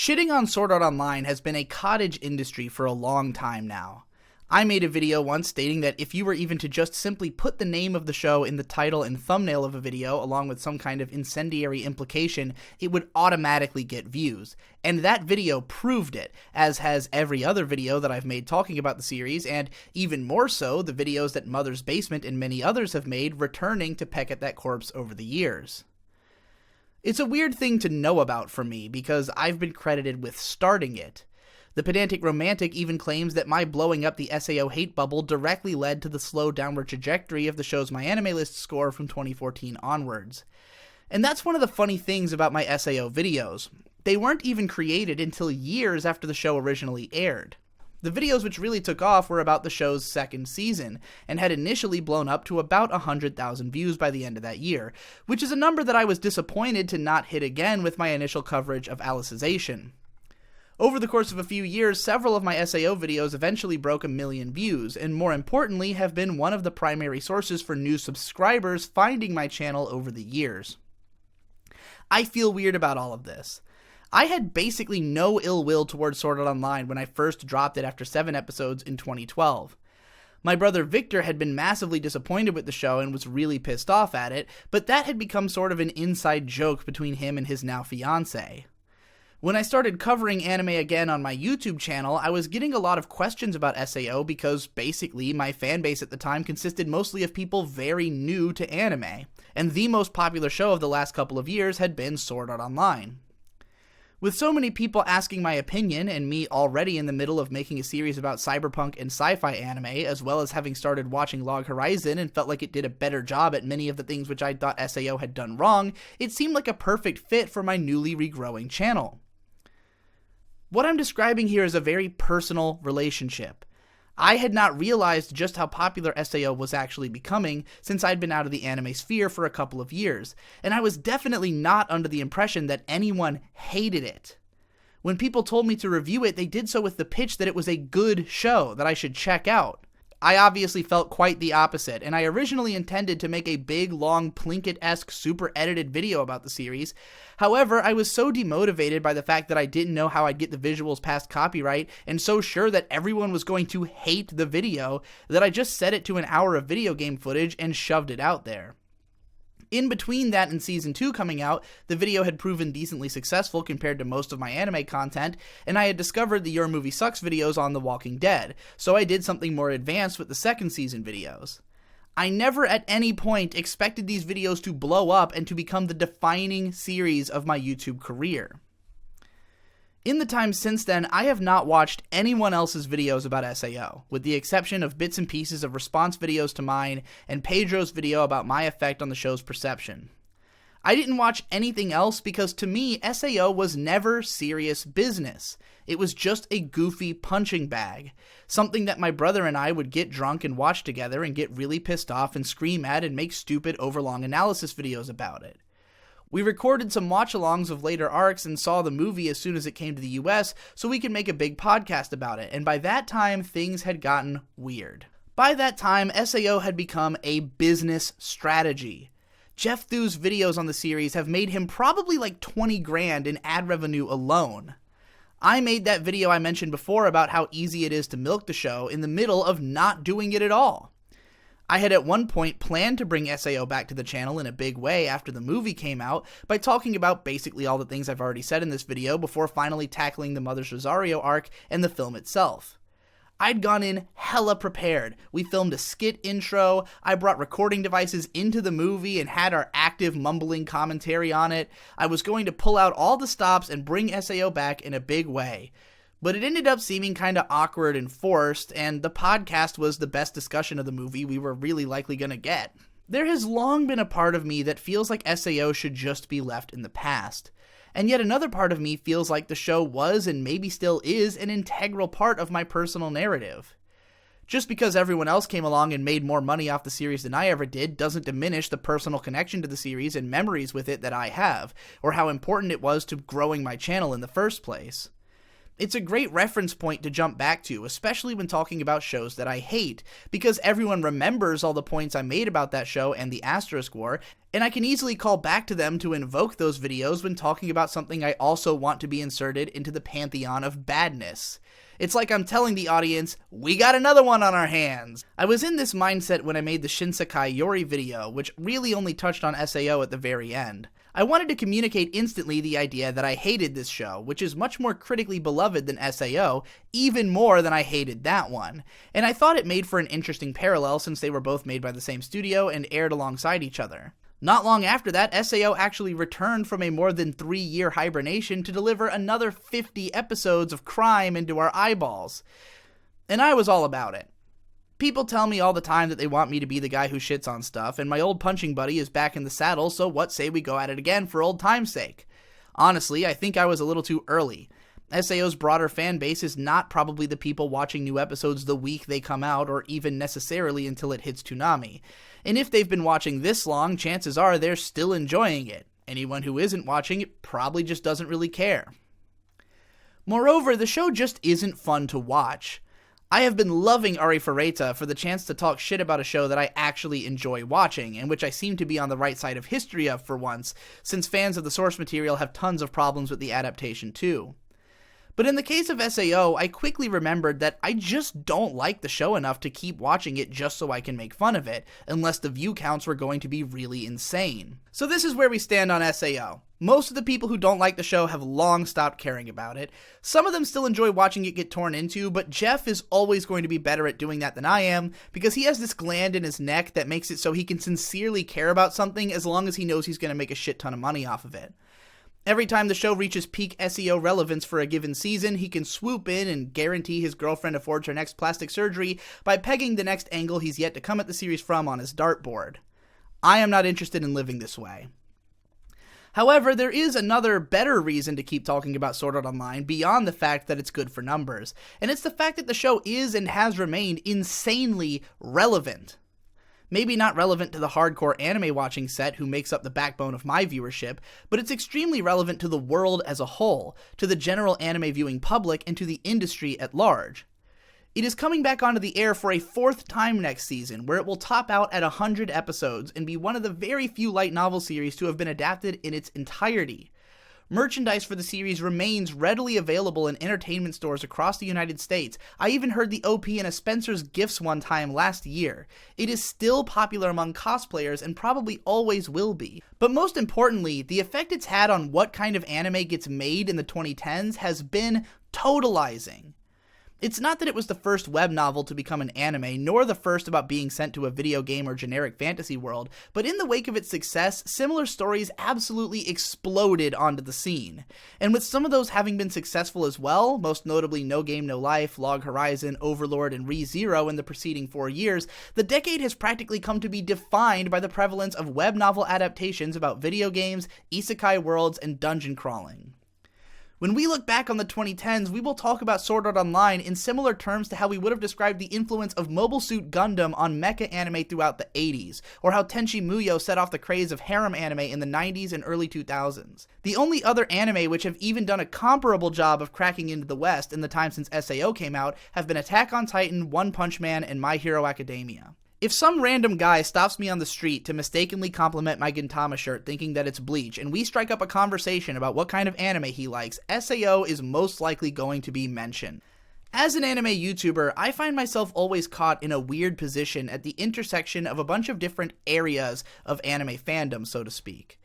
Shitting on Sword Art Online has been a cottage industry for a long time now. I made a video once stating that if you were even to just simply put the name of the show in the title and thumbnail of a video along with some kind of incendiary implication, it would automatically get views. And that video proved it, as has every other video that I've made talking about the series, and even more so, the videos that Mother's Basement and many others have made returning to peck at that corpse over the years. It's a weird thing to know about for me, because I've been credited with starting it. The Pedantic Romantic even claims that my blowing up the SAO hate bubble directly led to the slow downward trajectory of the show's MyAnimeList score from 2014 onwards. And that's one of the funny things about my SAO videos. They weren't even created until years after the show originally aired. The videos which really took off were about the show's second season, and had initially blown up to about 100,000 views by the end of that year, which is a number that I was disappointed to not hit again with my initial coverage of Alicization. Over the course of a few years, several of my SAO videos eventually broke 1 million views, and more importantly have been one of the primary sources for new subscribers finding my channel over the years. I feel weird about all of this. I had basically no ill will towards Sword Art Online when I first dropped it after 7 episodes in 2012. My brother Victor had been massively disappointed with the show and was really pissed off at it, but that had become sort of an inside joke between him and his now fiancée. When I started covering anime again on my YouTube channel, I was getting a lot of questions about SAO because basically my fanbase at the time consisted mostly of people very new to anime, and the most popular show of the last couple of years had been Sword Art Online. With so many people asking my opinion, and me already in the middle of making a series about cyberpunk and sci-fi anime, as well as having started watching Log Horizon and felt like it did a better job at many of the things which I thought SAO had done wrong, it seemed like a perfect fit for my newly regrowing channel. What I'm describing here is a very personal relationship. I had not realized just how popular SAO was actually becoming since I'd been out of the anime sphere for a couple of years, and I was definitely not under the impression that anyone hated it. When people told me to review it, they did so with the pitch that it was a good show that I should check out. I obviously felt quite the opposite, and I originally intended to make a big, long, Plinkett-esque, super edited video about the series. However, I was so demotivated by the fact that I didn't know how I'd get the visuals past copyright, and so sure that everyone was going to hate the video, that I just set it to an hour of video game footage and shoved it out there. In between that and Season 2 coming out, the video had proven decently successful compared to most of my anime content, and I had discovered the Your Movie Sucks videos on The Walking Dead, so I did something more advanced with the second season videos. I never at any point expected these videos to blow up and to become the defining series of my YouTube career. In the time since then, I have not watched anyone else's videos about SAO, with the exception of bits and pieces of response videos to mine and Pedro's video about my effect on the show's perception. I didn't watch anything else because to me, SAO was never serious business. It was just a goofy punching bag, something that my brother and I would get drunk and watch together and get really pissed off and scream at and make stupid overlong analysis videos about it. We recorded some watch-alongs of later arcs and saw the movie as soon as it came to the US so we could make a big podcast about it, and by that time, things had gotten weird. By that time, SAO had become a business strategy. Jeff Thu's videos on the series have made him probably like 20 grand in ad revenue alone. I made that video I mentioned before about how easy it is to milk the show in the middle of not doing it at all. I had at one point planned to bring SAO back to the channel in a big way after the movie came out by talking about basically all the things I've already said in this video before finally tackling the Mother's Rosario arc and the film itself. I'd gone in hella prepared. We filmed a skit intro, I brought recording devices into the movie and had our active mumbling commentary on it. I was going to pull out all the stops and bring SAO back in a big way. But it ended up seeming kinda awkward and forced, and the podcast was the best discussion of the movie we were really likely gonna get. There has long been a part of me that feels like SAO should just be left in the past. And yet another part of me feels like the show was, and maybe still is, an integral part of my personal narrative. Just because everyone else came along and made more money off the series than I ever did doesn't diminish the personal connection to the series and memories with it that I have, or how important it was to growing my channel in the first place. It's a great reference point to jump back to, especially when talking about shows that I hate, because everyone remembers all the points I made about that show and the Asterisk War, and I can easily call back to them to invoke those videos when talking about something I also want to be inserted into the pantheon of badness. It's like I'm telling the audience, we got another one on our hands. I was in this mindset when I made the Shinsekai Yori video, which really only touched on SAO at the very end. I wanted to communicate instantly the idea that I hated this show, which is much more critically beloved than SAO, even more than I hated that one. And I thought it made for an interesting parallel since they were both made by the same studio and aired alongside each other. Not long after that, SAO actually returned from a more than 3-year hibernation to deliver another 50 episodes of crime into our eyeballs. And I was all about it. People tell me all the time that they want me to be the guy who shits on stuff, and my old punching buddy is back in the saddle, so what say we go at it again for old time's sake? Honestly, I think I was a little too early. SAO's broader fan base is not probably the people watching new episodes the week they come out, or even necessarily until it hits Toonami. And if they've been watching this long, chances are they're still enjoying it. Anyone who isn't watching it probably just doesn't really care. Moreover, the show just isn't fun to watch. I have been loving Ari Ferreira for the chance to talk shit about a show that I actually enjoy watching, and which I seem to be on the right side of history of for once, since fans of the source material have tons of problems with the adaptation too. But in the case of SAO, I quickly remembered that I just don't like the show enough to keep watching it just so I can make fun of it, unless the view counts were going to be really insane. So this is where we stand on SAO. Most of the people who don't like the show have long stopped caring about it. Some of them still enjoy watching it get torn into, but Jeff is always going to be better at doing that than I am, because he has this gland in his neck that makes it so he can sincerely care about something as long as he knows he's going to make a shit ton of money off of it. Every time the show reaches peak SEO relevance for a given season, he can swoop in and guarantee his girlfriend affords her next plastic surgery by pegging the next angle he's yet to come at the series from on his dartboard. I am not interested in living this way. However, there is another better reason to keep talking about Sword Art Online beyond the fact that it's good for numbers, and it's the fact that the show is and has remained insanely relevant. Maybe not relevant to the hardcore anime watching set who makes up the backbone of my viewership, but it's extremely relevant to the world as a whole, to the general anime viewing public, and to the industry at large. It is coming back onto the air for a 4th time next season, where it will top out at 100 episodes and be one of the very few light novel series to have been adapted in its entirety. Merchandise for the series remains readily available in entertainment stores across the United States. I even heard the OP in a Spencer's Gifts one time last year. It is still popular among cosplayers and probably always will be. But most importantly, the effect it's had on what kind of anime gets made in the 2010s has been totalizing. It's not that it was the first web novel to become an anime, nor the first about being sent to a video game or generic fantasy world, but in the wake of its success, similar stories absolutely exploded onto the scene. And with some of those having been successful as well, most notably No Game No Life, Log Horizon, Overlord, and ReZero in the preceding 4 years, the decade has practically come to be defined by the prevalence of web novel adaptations about video games, isekai worlds, and dungeon crawling. When we look back on the 2010s, we will talk about Sword Art Online in similar terms to how we would have described the influence of Mobile Suit Gundam on mecha anime throughout the 80s, or how Tenchi Muyo set off the craze of harem anime in the 90s and early 2000s. The only other anime which have even done a comparable job of cracking into the West in the time since SAO came out have been Attack on Titan, One Punch Man, and My Hero Academia. If some random guy stops me on the street to mistakenly compliment my Gintama shirt thinking that it's Bleach, and we strike up a conversation about what kind of anime he likes, SAO is most likely going to be mentioned. As an anime YouTuber, I find myself always caught in a weird position at the intersection of a bunch of different areas of anime fandom, so to speak.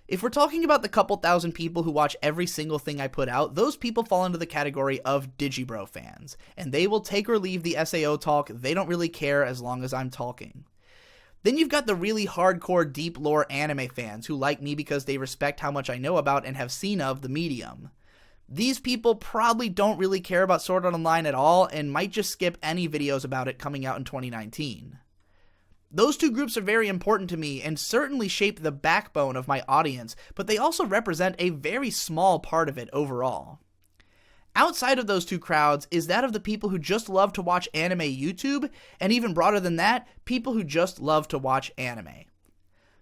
If we're talking about the couple thousand people who watch every single thing I put out, those people fall into the category of Digibro fans, and they will take or leave the SAO talk. They don't really care as long as I'm talking. Then you've got the really hardcore deep lore anime fans who like me because they respect how much I know about and have seen of the medium. These people probably don't really care about Sword Art Online at all and might just skip any videos about it coming out in 2019. Those two groups are very important to me and certainly shape the backbone of my audience, but they also represent a very small part of it overall. Outside of those two crowds is that of the people who just love to watch anime YouTube, and even broader than that, people who just love to watch anime.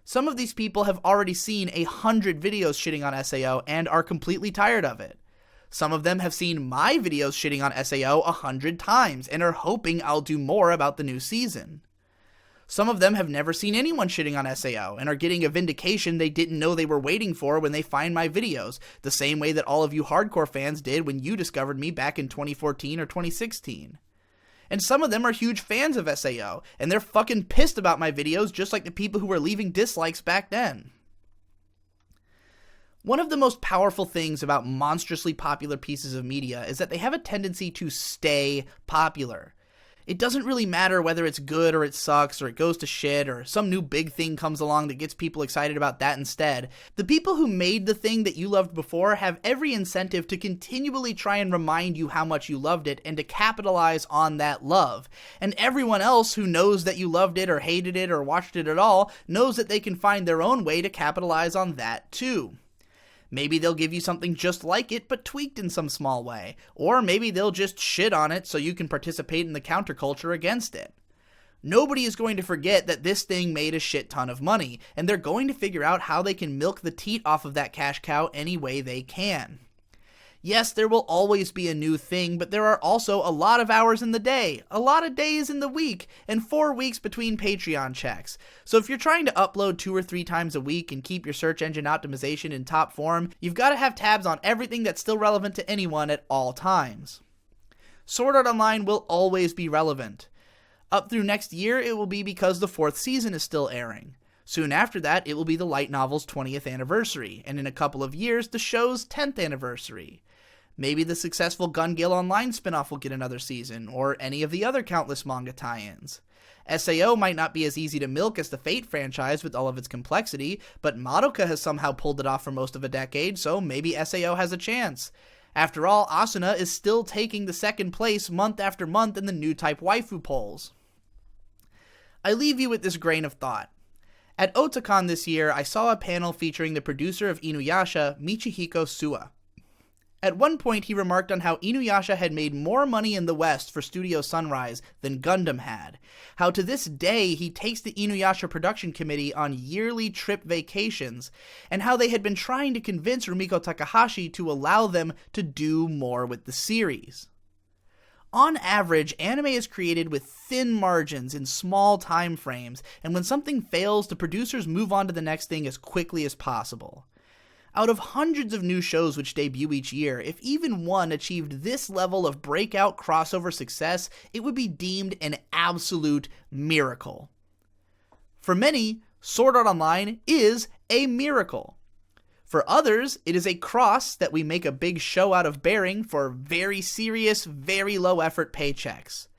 Some of these people have already seen 100 videos shitting on SAO and are completely tired of it. Some of them have seen my videos shitting on SAO 100 times and are hoping I'll do more about the new season. Some of them have never seen anyone shitting on SAO and are getting a vindication they didn't know they were waiting for when they find my videos, the same way that all of you hardcore fans did when you discovered me back in 2014 or 2016. And some of them are huge fans of SAO, and they're fucking pissed about my videos just like the people who were leaving dislikes back then. One of the most powerful things about monstrously popular pieces of media is that they have a tendency to stay popular. It doesn't really matter whether it's good or it sucks or it goes to shit or some new big thing comes along that gets people excited about that instead. The people who made the thing that you loved before have every incentive to continually try and remind you how much you loved it and to capitalize on that love. And everyone else who knows that you loved it or hated it or watched it at all knows that they can find their own way to capitalize on that too. Maybe they'll give you something just like it, but tweaked in some small way. Or maybe they'll just shit on it so you can participate in the counterculture against it. Nobody is going to forget that this thing made a shit ton of money, and they're going to figure out how they can milk the teat off of that cash cow any way they can. Yes, there will always be a new thing, but there are also a lot of hours in the day, a lot of days in the week, and 4 weeks between Patreon checks. So if you're trying to upload 2 or 3 times a week and keep your search engine optimization in top form, you've got to have tabs on everything that's still relevant to anyone at all times. Sword Art Online will always be relevant. Up through next year, it will be because the 4th season is still airing. Soon after that, it will be the light novel's 20th anniversary, and in a couple of years, the show's 10th anniversary. Maybe the successful Gun Gale Online spinoff will get another season, or any of the other countless manga tie-ins. SAO might not be as easy to milk as the Fate franchise with all of its complexity, but Madoka has somehow pulled it off for most of a decade, so maybe SAO has a chance. After all, Asuna is still taking the second place month after month in the new type waifu polls. I leave you with this grain of thought. At Otakon this year, I saw a panel featuring the producer of Inuyasha, Michihiko Suwa. At one point, he remarked on how Inuyasha had made more money in the West for Studio Sunrise than Gundam had, how to this day he takes the Inuyasha production committee on yearly trip vacations, and how they had been trying to convince Rumiko Takahashi to allow them to do more with the series. On average, anime is created with thin margins in small time frames, and when something fails, the producers move on to the next thing as quickly as possible. Out of hundreds of new shows which debut each year, if even one achieved this level of breakout crossover success, it would be deemed an absolute miracle. For many, Sword Art Online is a miracle. For others, it is a cross that we make a big show out of bearing for very serious, very low-effort paychecks.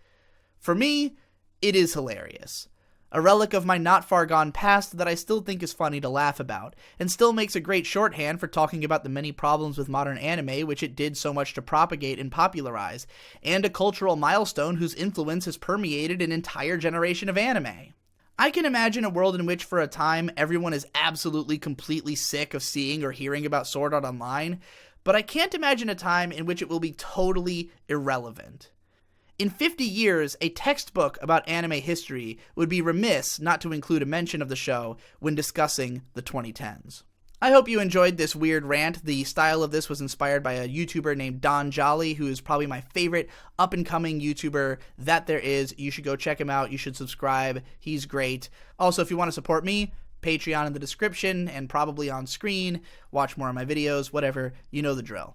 For me, it is hilarious. A relic of my not-far-gone past that I still think is funny to laugh about, and still makes a great shorthand for talking about the many problems with modern anime which it did so much to propagate and popularize, and a cultural milestone whose influence has permeated an entire generation of anime. I can imagine a world in which for a time everyone is absolutely completely sick of seeing or hearing about Sword Art Online, but I can't imagine a time in which it will be totally irrelevant. In 50 years, a textbook about anime history would be remiss not to include a mention of the show when discussing the 2010s. I hope you enjoyed this weird rant. The style of this was inspired by a YouTuber named Don Jolly, who is probably my favorite up-and-coming YouTuber that there is. You should go check him out. You should subscribe. He's great. Also, if you want to support me, Patreon in the description and probably on screen. Watch more of my videos, whatever. You know the drill.